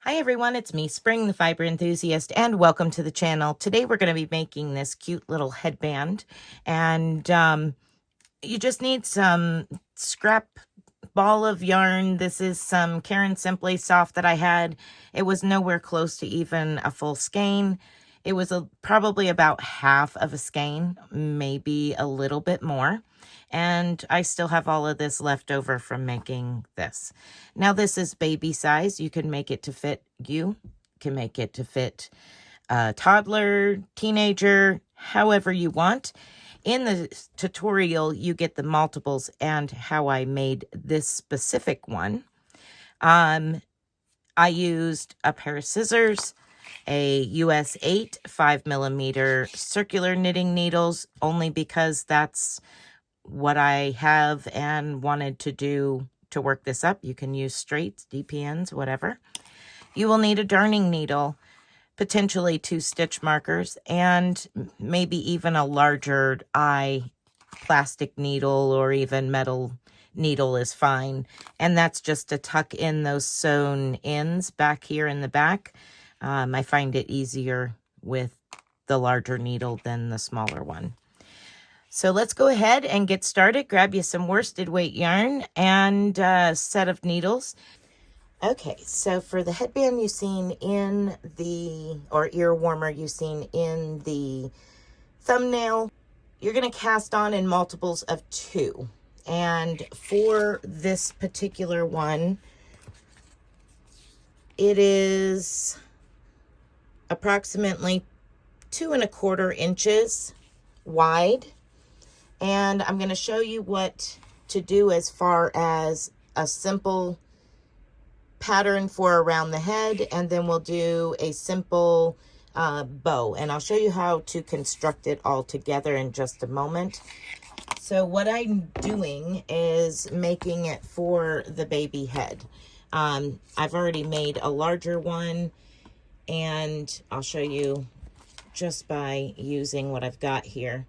Hi everyone, it's me, Spring, the fiber enthusiast, and welcome to the channel. Today we're going to be making this cute little headband, and you just need some scrap ball of yarn. This is some Caron Simply Soft that I had. It was nowhere close to even a full skein. It was probably about half of a skein, maybe a little bit more. And I still have all of this left over from making this. Now this is baby size. You can make it to fit you. Can make it to fit a toddler, teenager, however you want. In the tutorial, you get the multiples and how I made this specific one. I used a pair of scissors, a US 8 5mm circular knitting needles, only because that's what I have and wanted to do to work this up. You can use straights, DPNs, whatever. You will need a darning needle, potentially 2 stitch markers, and maybe even a larger eye plastic needle or even metal needle is fine. And that's just to tuck in those sewn ends back here in the back. I find it easier with the larger needle than the smaller one. So let's go ahead and get started. Grab you some worsted weight yarn and a set of needles. Okay, so for the headband you've seen in the, or ear warmer you've seen in the thumbnail, you're going to cast on in multiples of 2. And for this particular one, it is approximately 2 1/4 inches wide. And I'm going to show you what to do as far as a simple pattern for around the head, and then we'll do a simple bow, and I'll show you how to construct it all together in just a moment. So what I'm doing is making it for the baby head. I've already made a larger one, and I'll show you just by using what I've got here.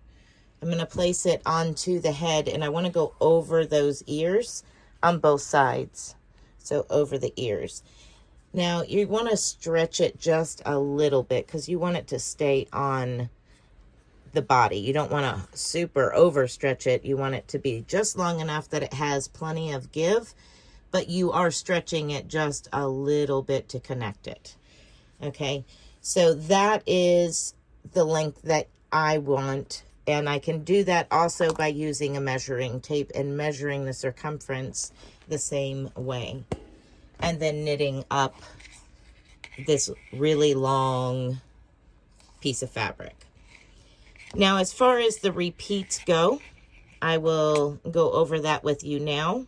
I'm going to place it onto the head, and I want to go over those ears on both sides. So over the ears. Now you want to stretch it just a little bit because you want it to stay on the body. You don't want to super overstretch it. You want it to be just long enough that it has plenty of give, but you are stretching it just a little bit to connect it. Okay, so that is the length that I want. And I can do that also by using a measuring tape and measuring the circumference the same way. And then knitting up this really long piece of fabric. Now, as far as the repeats go, I will go over that with you now.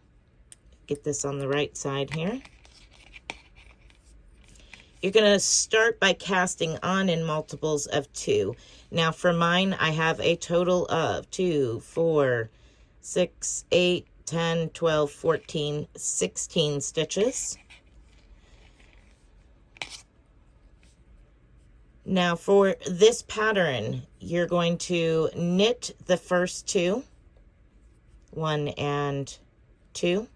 Get this on the right side here. You're going to start by casting on in multiples of 2. Now for mine, I have a total of 2, 4, 6, 8, 10, 12, 14, 16 stitches. Now for this pattern, you're going to knit the first 2, 1 and 2.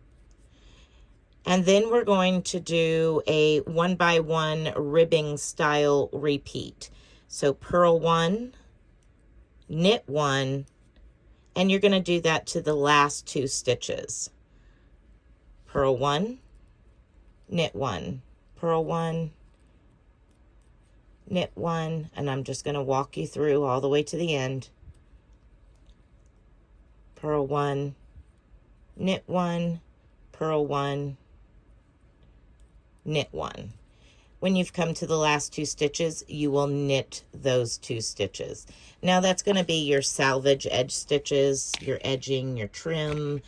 And then we're going to do a 1-by-1 ribbing style repeat. So purl 1, knit 1, and you're going to do that to the last 2 stitches. Purl 1, knit 1, purl 1, knit 1, and I'm just going to walk you through all the way to the end. Purl 1, knit 1, purl 1, knit 1. When you've come to the last 2 stitches, you will knit those 2 stitches. Now that's going to be your salvage edge stitches, your edging, your trim.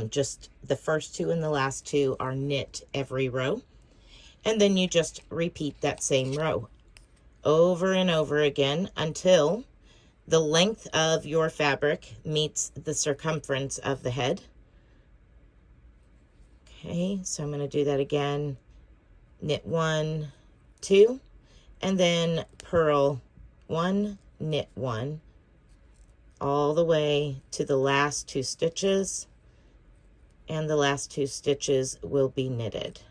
Just the first 2 and the last 2 are knit every row. And then you just repeat that same row over and over again until the length of your fabric meets the circumference of the head. Okay, so I'm going to do that again. Knit 1, 2, and then purl 1, knit 1, all the way to the last 2 stitches, and the last 2 stitches will be knitted.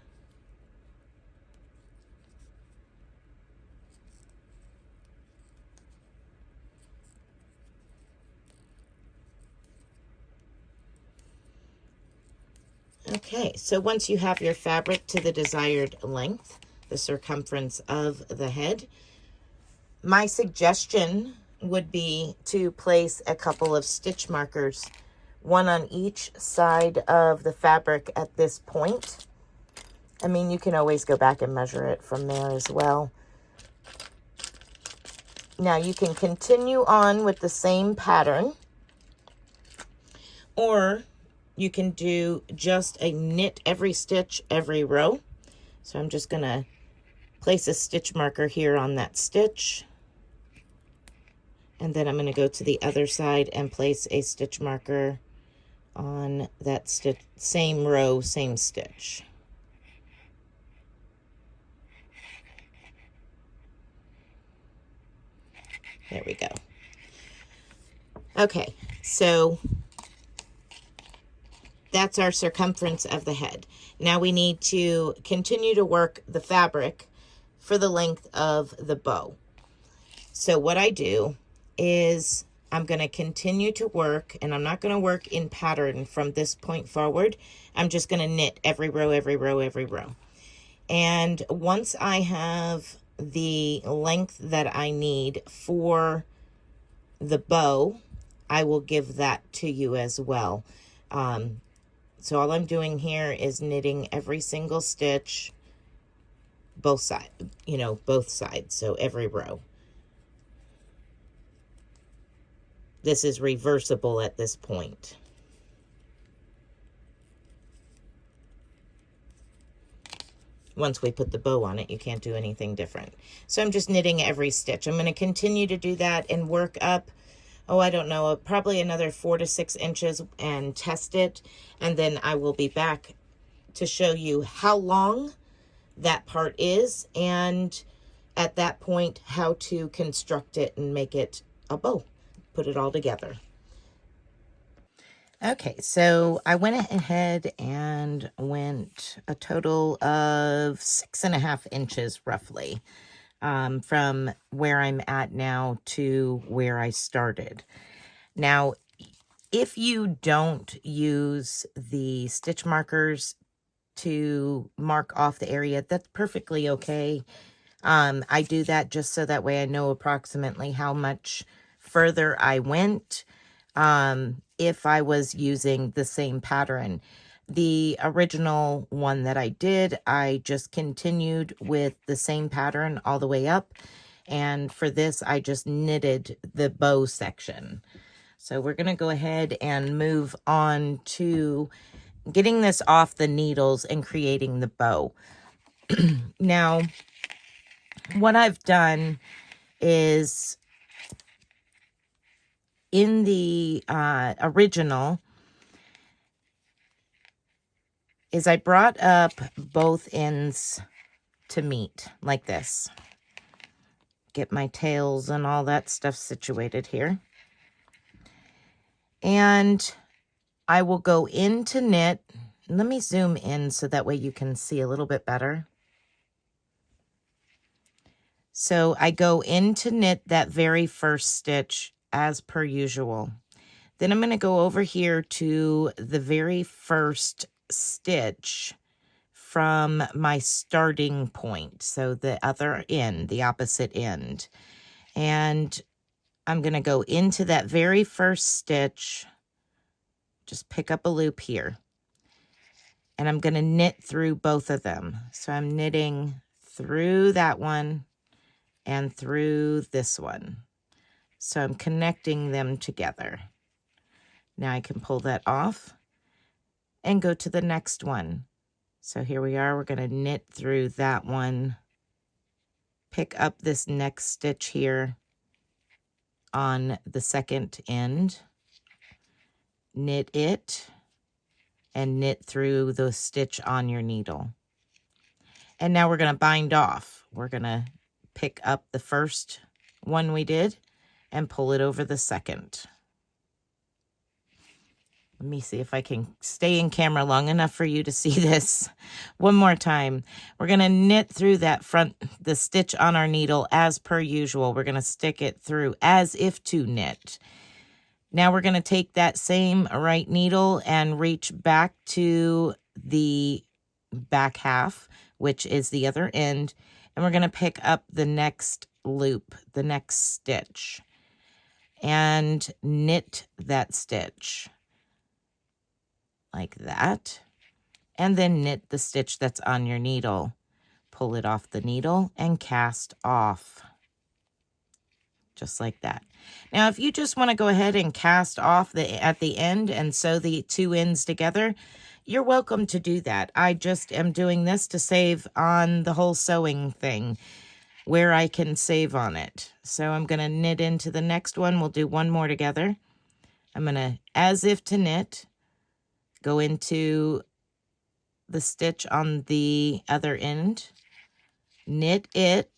Okay, so once you have your fabric to the desired length, the circumference of the head, my suggestion would be to place a couple of stitch markers, one on each side of the fabric at this point. I mean, you can always go back and measure it from there as well. Now you can continue on with the same pattern, or you can do just a knit every stitch, every row. So I'm just gonna place a stitch marker here on that stitch. And then I'm gonna go to the other side and place a stitch marker on that stitch, same row, same stitch. There we go. Okay, so that's our circumference of the head. Now we need to continue to work the fabric for the length of the bow. So what I do is I'm going to continue to work, and I'm not going to work in pattern from this point forward. I'm just going to knit every row, every row, every row. And once I have the length that I need for the bow, I will give that to you as well. So all I'm doing here is knitting every single stitch, both sides, both sides, so every row. This is reversible at this point. Once we put the bow on it, you can't do anything different. So I'm just knitting every stitch. I'm going to continue to do that and work up, I don't know, probably another 4 to 6 inches and test it. And then I will be back to show you how long that part is, and at that point, how to construct it and make it a bow, put it all together. Okay, so I went ahead and went a total of 6.5 inches roughly from where I'm at now to where I started. Now, if you don't use the stitch markers to mark off the area, that's perfectly okay. I do that just so that way I know approximately how much further I went. If I was using the same pattern. The original one that I did, I just continued with the same pattern all the way up. And for this, I just knitted the bow section. So we're going to go ahead and move on to getting this off the needles and creating the bow. Now, what I've done is in the original is I brought up both ends to meet like this. Get my tails and all that stuff situated here. And I will go into knit. Let me zoom in so that way you can see a little bit better. So I go into knit that very first stitch as per usual. Then I'm going to go over here to the very first stitch from my starting point. So the other end, the opposite end. And I'm going to go into that very first stitch, just pick up a loop here. And I'm going to knit through both of them. So I'm knitting through that one and through this one. So I'm connecting them together. Now I can pull that off and go to the next one. So here we are, we're going to knit through that one, pick up this next stitch here on the second end, knit it, and knit through the stitch on your needle. And now we're going to bind off. We're going to pick up the first one we did and pull it over the second. Let me see if I can stay in camera long enough for you to see this one more time. We're going to knit through that the stitch on our needle as per usual. We're going to stick it through as if to knit. Now we're going to take that same right needle and reach back to the back half, which is the other end, and we're going to pick up the next loop, the next stitch, and knit that stitch like that, and then knit the stitch that's on your needle. Pull it off the needle and cast off, just like that. Now, if you just want to go ahead and cast off at the end and sew the two ends together, you're welcome to do that. I just am doing this to save on the whole sewing thing, where I can save on it. So I'm going to knit into the next one. We'll do one more together. I'm going to, as if to knit, go into the stitch on the other end, knit it,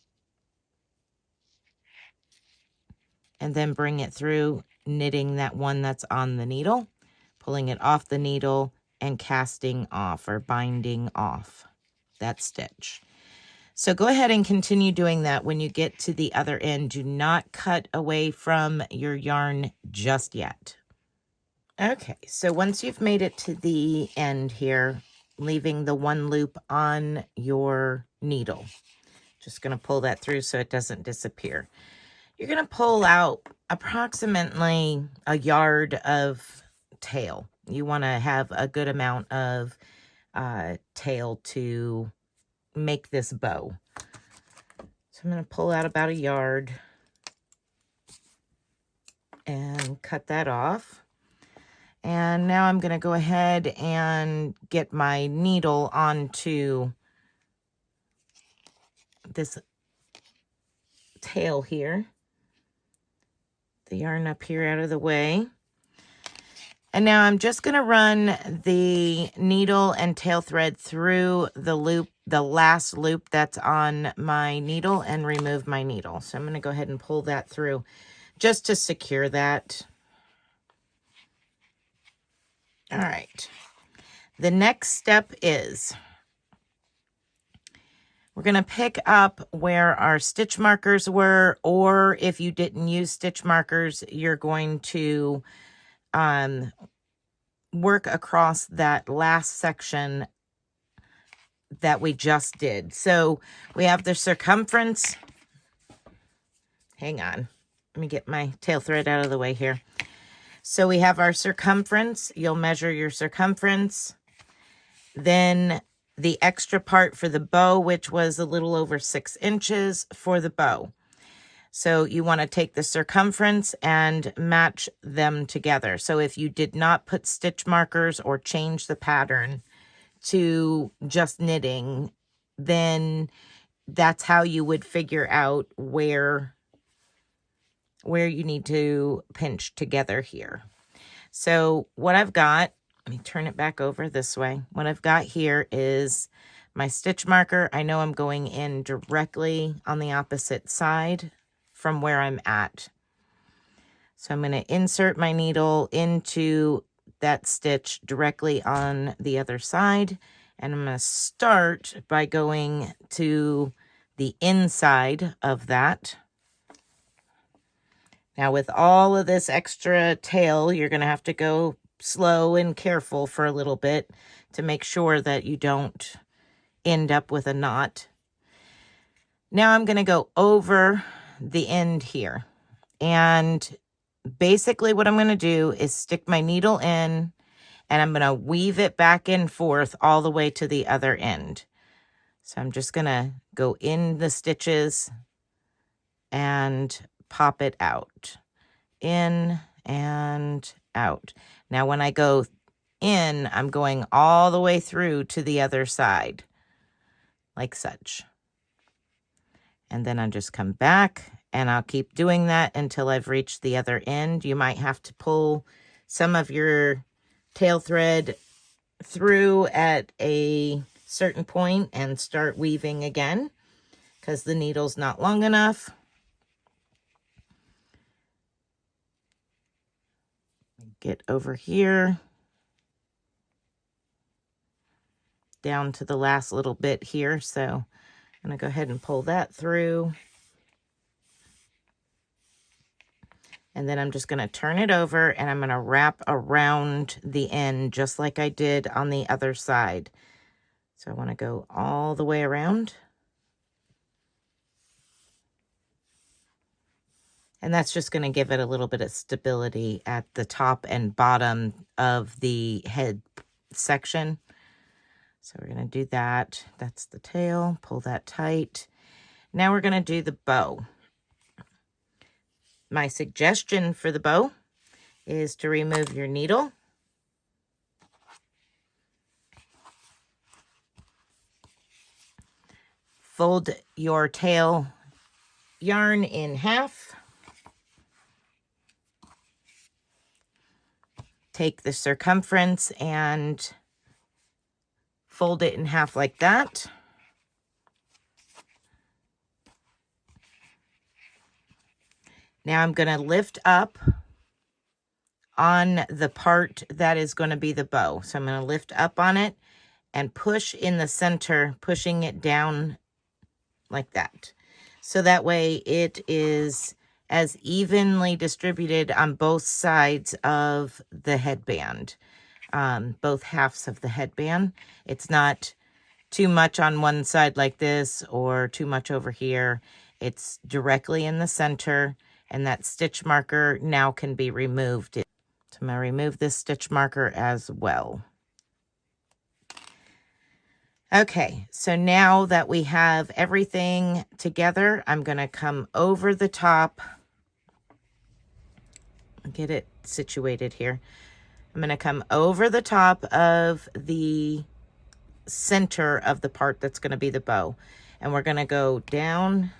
and then bring it through, knitting that one that's on the needle, pulling it off the needle, and casting off or binding off that stitch. So go ahead and continue doing that when you get to the other end. Do not cut away from your yarn just yet. Okay, so once you've made it to the end here, leaving the one loop on your needle, just going to pull that through so it doesn't disappear. You're going to pull out approximately a yard of tail. You want to have a good amount of tail to make this bow. So I'm going to pull out about a yard and cut that off. And now I'm going to go ahead and get my needle onto this tail here. The yarn up here out of the way. And now I'm just going to run the needle and tail thread through the loop, the last loop that's on my needle, and remove my needle. So I'm going to go ahead and pull that through just to secure that. All right. The next step is we're going to pick up where our stitch markers were, or if you didn't use stitch markers, you're going to work across that last section that we just did. So we have the circumference. Hang on. Let me get my tail thread out of the way here. So we have our circumference. You'll measure your circumference. Then the extra part for the bow, which was a little over 6 inches for the bow. So you want to take the circumference and match them together. So if you did not put stitch markers or change the pattern to just knitting, then that's how you would figure out where you need to pinch together here. So what I've got, let me turn it back over this way. What I've got here is my stitch marker. I know I'm going in directly on the opposite side from where I'm at. So I'm going to insert my needle into that stitch directly on the other side. And I'm going to start by going to the inside of that. Now with all of this extra tail, you're going to have to go slow and careful for a little bit to make sure that you don't end up with a knot. Now I'm going to go over the end here. And basically what I'm going to do is stick my needle in, and I'm going to weave it back and forth all the way to the other end. So I'm just going to go in the stitches and pop it out. In and out. Now when I go in, I'm going all the way through to the other side, like such. And then I'll just come back, and I'll keep doing that until I've reached the other end. You might have to pull some of your tail thread through at a certain point and start weaving again because the needle's not long enough. Get over here, down to the last little bit here. So I'm going to go ahead and pull that through. And then I'm just going to turn it over and I'm going to wrap around the end just like I did on the other side. So I want to go all the way around. And that's just going to give it a little bit of stability at the top and bottom of the head section. So we're going to do that. That's the tail. Pull that tight. Now we're going to do the bow. My suggestion for the bow is to remove your needle. Fold your tail yarn in half. Take the circumference and fold it in half like that. Now I'm going to lift up on the part that is going to be the bow. So I'm going to lift up on it and push in the center, pushing it down like that. So that way it is as evenly distributed on both sides of the headband, both halves of the headband. It's not too much on one side like this or too much over here. It's directly in the center, and that stitch marker now can be removed. So I'm going to remove this stitch marker as well. Okay, so now that we have everything together, I'm going to come over the top. Get it situated here. I'm going to come over the top of the center of the part that's going to be the bow. And we're going to go down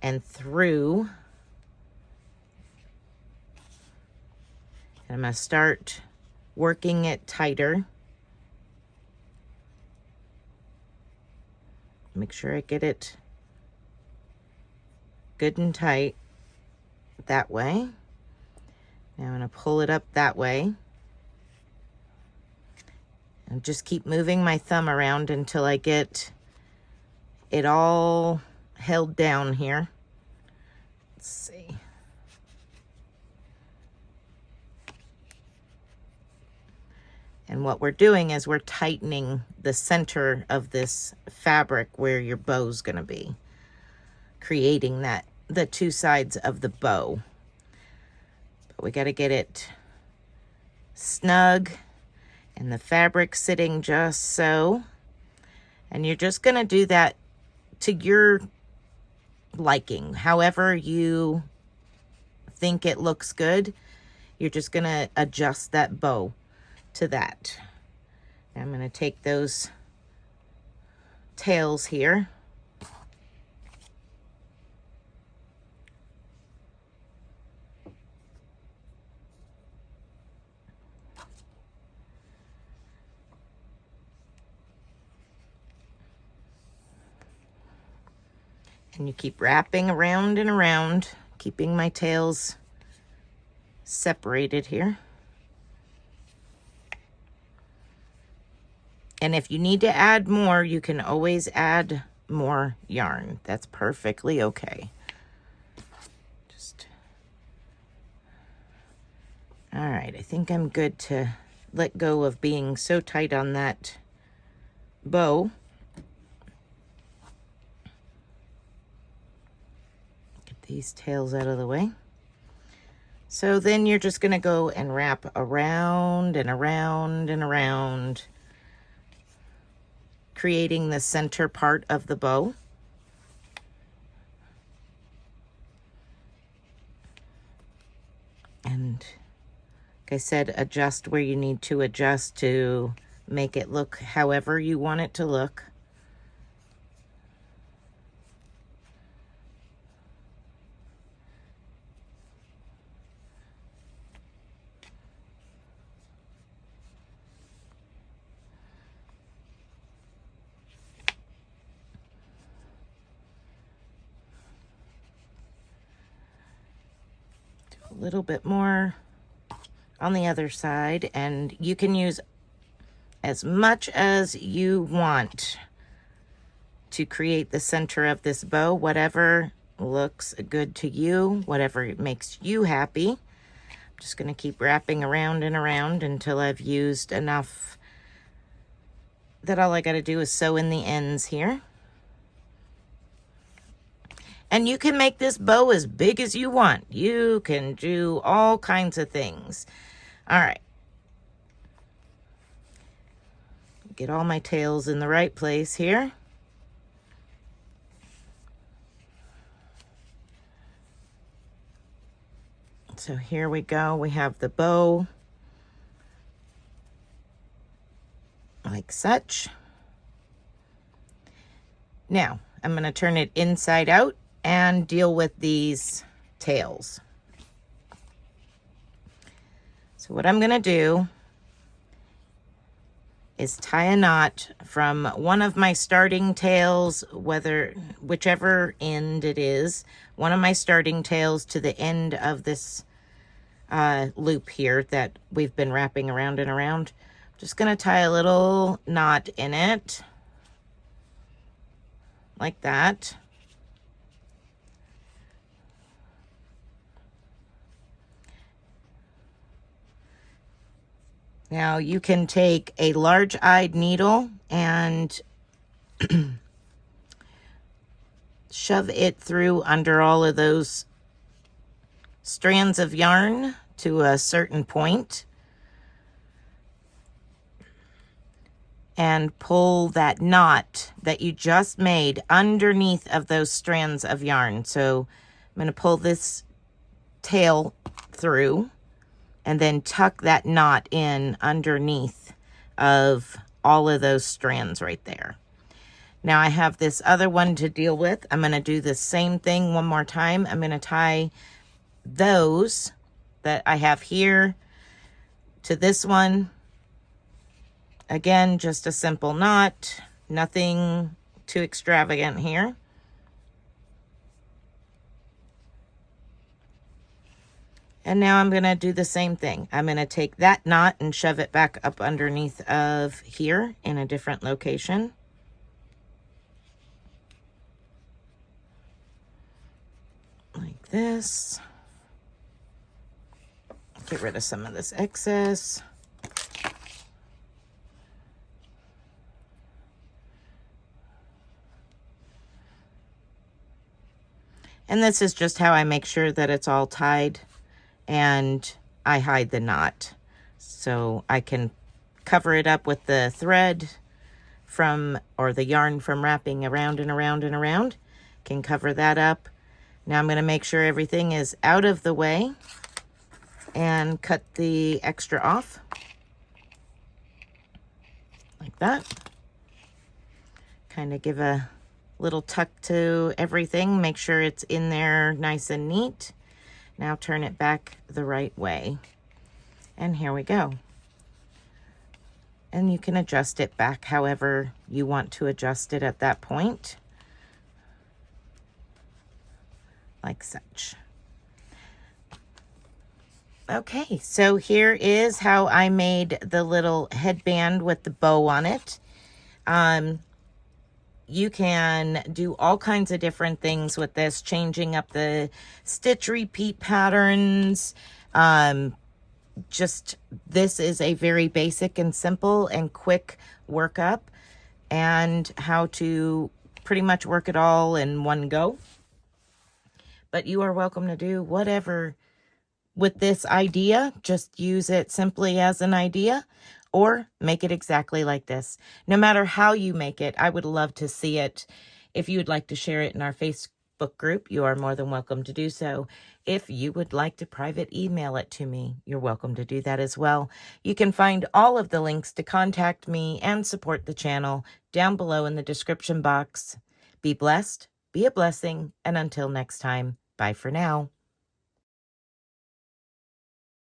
and through. And I'm going to start working it tighter. Make sure I get it good and tight that way. Now I'm going to pull it up that way. And just keep moving my thumb around until I get it all held down here. Let's see. And what we're doing is we're tightening the center of this fabric where your bow's going to be, creating that the two sides of the bow. But we got to get it snug and the fabric sitting just so. And you're just going to do that to your liking. However you think it looks good, you're just going to adjust that bow to that. Now I'm going to take those tails here. And you keep wrapping around and around, keeping my tails separated here. And if you need to add more, you can always add more yarn. That's perfectly okay. All right, I think I'm good to let go of being so tight on that bow. Get these tails out of the way. So then you're just going to go and wrap around and around and around, creating the center part of the bow. And like I said, adjust where you need to adjust to make it look however you want it to look. A little bit more on the other side, and you can use as much as you want to create the center of this bow, whatever looks good to you, whatever makes you happy. I'm just going to keep wrapping around and around until I've used enough that all I got to do is sew in the ends here. And you can make this bow as big as you want. You can do all kinds of things. All right. Get all my tails in the right place here. So here we go. We have the bow like such. Now, I'm going to turn it inside out and deal with these tails. So what I'm going to do is tie a knot from one of my starting tails, whichever end it is, one of my starting tails to the end of this loop here that we've been wrapping around and around. I'm just going to tie a little knot in it like that. Now you can take a large-eyed needle and shove it through under all of those strands of yarn to a certain point and pull that knot that you just made underneath of those strands of yarn. So I'm going to pull this tail through and then tuck that knot in underneath of all of those strands right there. Now I have this other one to deal with. I'm going to do the same thing one more time. I'm going to tie those that I have here to this one. Again, just a simple knot, nothing too extravagant here. And now I'm going to do the same thing. I'm going to take that knot and shove it back up underneath of here in a different location. Like this. Get rid of some of this excess. And this is just how I make sure that it's all tied, and I hide the knot. So I can cover it up with the thread or the yarn from wrapping around and around and around. Can cover that up. Now I'm going to make sure everything is out of the way and cut the extra off. Like that. Kind of give a little tuck to everything. Make sure it's in there nice and neat. Now turn it back the right way. And here we go. And you can adjust it back however you want to adjust it at that point. Like such. Okay, so here is how I made the little headband with the bow on it. You can do all kinds of different things with this, changing up the stitch repeat patterns. This is a very basic and simple and quick workup, and how to pretty much work it all in one go. But you are welcome to do whatever with this idea. Just use it simply as an idea, or make it exactly like this. No matter how you make it, I would love to see it. If you would like to share it in our Facebook group, you are more than welcome to do so. If you would like to private email it to me, you're welcome to do that as well. You can find all of the links to contact me and support the channel down below in the description box. Be blessed, be a blessing, and until next time, bye for now.